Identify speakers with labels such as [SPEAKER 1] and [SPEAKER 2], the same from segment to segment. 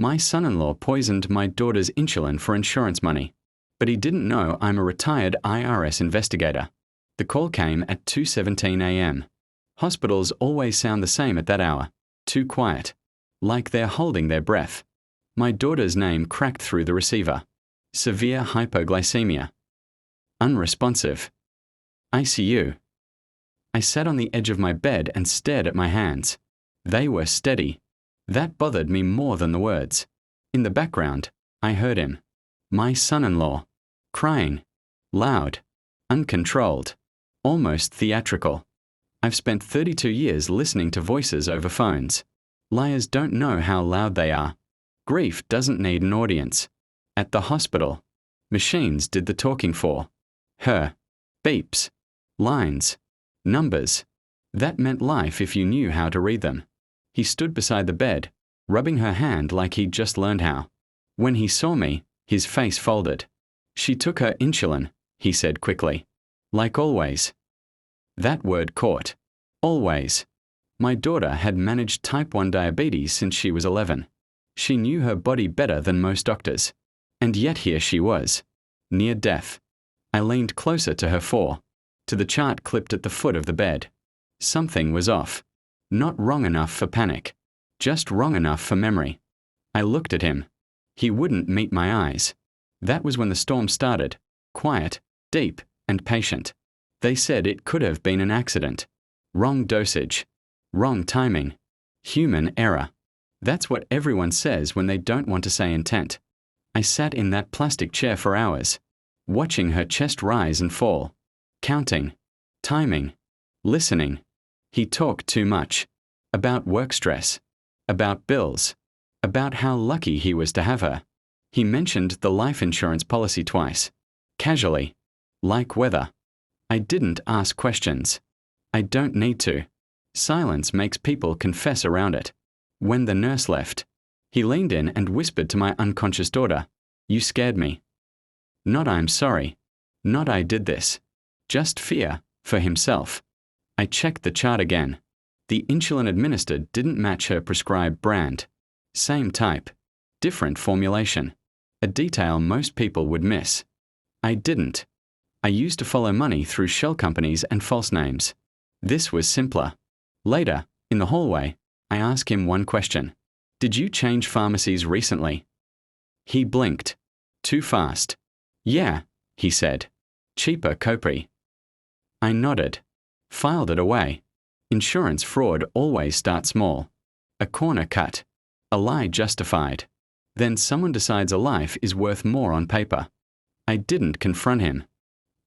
[SPEAKER 1] My son-in-law poisoned my daughter's insulin for insurance money, but he didn't know I'm a retired IRS investigator. The call came at 2:17 a.m. Hospitals always sound the same at that hour, too quiet, like they're holding their breath. My daughter's name cracked through the receiver. Severe hypoglycemia. Unresponsive. ICU. I sat on the edge of my bed and stared at my hands. They were steady. That bothered me more than the words. In the background, I heard him. My son-in-law. Crying. Loud. Uncontrolled. Almost theatrical. I've spent 32 years listening to voices over phones. Liars don't know how loud they are. Grief doesn't need an audience. At the hospital, machines did the talking for her. Beeps. Lines. Numbers. That meant life if you knew how to read them. He stood beside the bed, rubbing her hand like he'd just learned how. When he saw me, his face folded. She took her insulin, he said quickly. Like always. That word caught. Always. My daughter had managed type 1 diabetes since she was 11. She knew her body better than most doctors. And yet here she was. Near death. I leaned closer to her to the chart clipped at the foot of the bed. Something was off. Not wrong enough for panic. Just wrong enough for memory. I looked at him. He wouldn't meet my eyes. That was when the storm started. Quiet, deep, and patient. They said it could have been an accident. Wrong dosage. Wrong timing. Human error. That's what everyone says when they don't want to say intent. I sat in that plastic chair for hours, watching her chest rise and fall. Counting. Timing. Listening. He talked too much. About work stress. About bills. About how lucky he was to have her. He mentioned the life insurance policy twice. Casually. Like weather. I didn't ask questions. I don't need to. Silence makes people confess around it. When the nurse left, he leaned in and whispered to my unconscious daughter, "You scared me." Not I'm sorry. Not I did this. Just fear, for himself. I checked the chart again. The insulin administered didn't match her prescribed brand. Same type. Different formulation. A detail most people would miss. I didn't. I used to follow money through shell companies and false names. This was simpler. Later, in the hallway, I asked him one question. Did you change pharmacies recently? He blinked. Too fast. Yeah, he said. Cheaper copay. I nodded. Filed it away. Insurance fraud always starts small. A corner cut. A lie justified. Then someone decides a life is worth more on paper. I didn't confront him.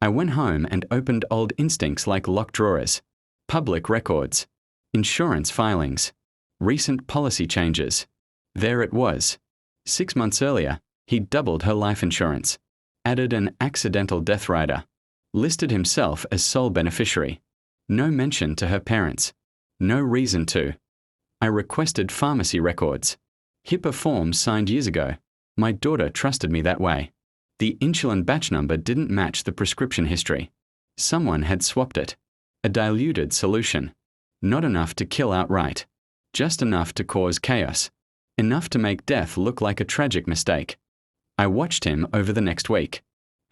[SPEAKER 1] I went home and opened old instincts like locked drawers. Public records. Insurance filings. Recent policy changes. There it was. 6 months earlier, he'd doubled her life insurance. Added an accidental death rider. Listed himself as sole beneficiary. No mention to her parents. No reason to. I requested pharmacy records. HIPAA forms signed years ago. My daughter trusted me that way. The insulin batch number didn't match the prescription history. Someone had swapped it. A diluted solution. Not enough to kill outright. Just enough to cause chaos. Enough to make death look like a tragic mistake. I watched him over the next week.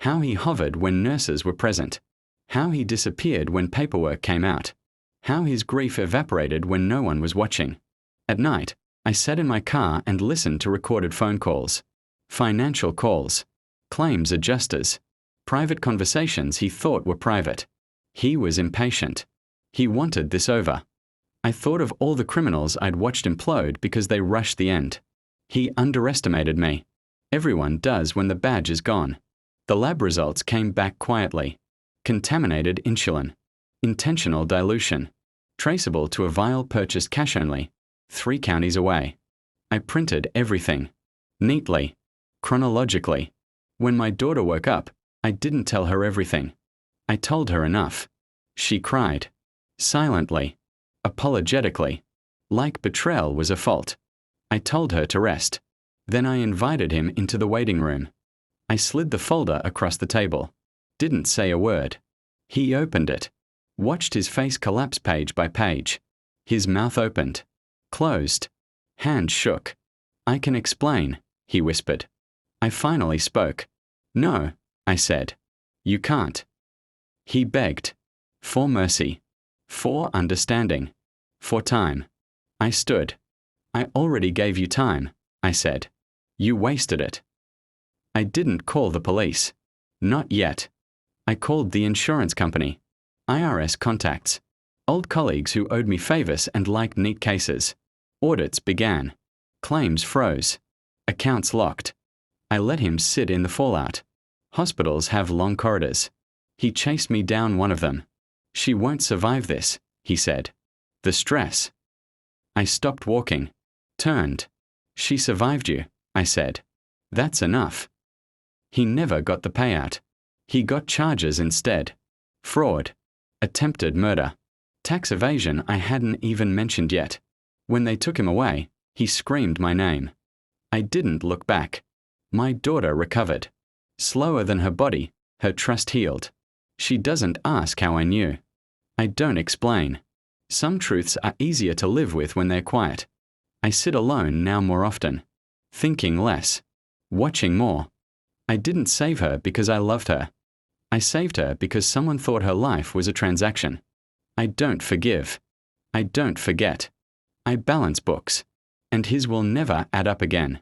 [SPEAKER 1] How he hovered when nurses were present. How he disappeared when paperwork came out. How his grief evaporated when no one was watching. At night, I sat in my car and listened to recorded phone calls. Financial calls. Claims adjusters. Private conversations he thought were private. He was impatient. He wanted this over. I thought of all the criminals I'd watched implode because they rushed the end. He underestimated me. Everyone does when the badge is gone. The lab results came back quietly. Contaminated insulin. Intentional dilution. Traceable to a vial purchased cash only. 3 counties away. I printed everything. Neatly. Chronologically. When my daughter woke up, I didn't tell her everything. I told her enough. She cried. Silently. Apologetically. Like betrayal was a fault. I told her to rest. Then I invited him into the waiting room. I slid the folder across the table. Didn't say a word. He opened it. Watched his face collapse page by page. His mouth opened. Closed. Hand shook. I can explain, he whispered. I finally spoke. No, I said. You can't. He begged. For mercy. For understanding. For time. I stood. I already gave you time, I said. You wasted it. I didn't call the police. Not yet. I called the insurance company. IRS contacts. Old colleagues who owed me favors and liked neat cases. Audits began. Claims froze. Accounts locked. I let him sit in the fallout. Hospitals have long corridors. He chased me down one of them. She won't survive this, he said. The stress. I stopped walking. Turned. She survived you, I said. That's enough. He never got the payout. He got charges instead. Fraud. Attempted murder. Tax evasion I hadn't even mentioned yet. When they took him away, he screamed my name. I didn't look back. My daughter recovered. Slower than her body, her trust healed. She doesn't ask how I knew. I don't explain. Some truths are easier to live with when they're quiet. I sit alone now more often. Thinking less. Watching more. I didn't save her because I loved her. I saved her because someone thought her life was a transaction. I don't forgive. I don't forget. I balance books. And his will never add up again.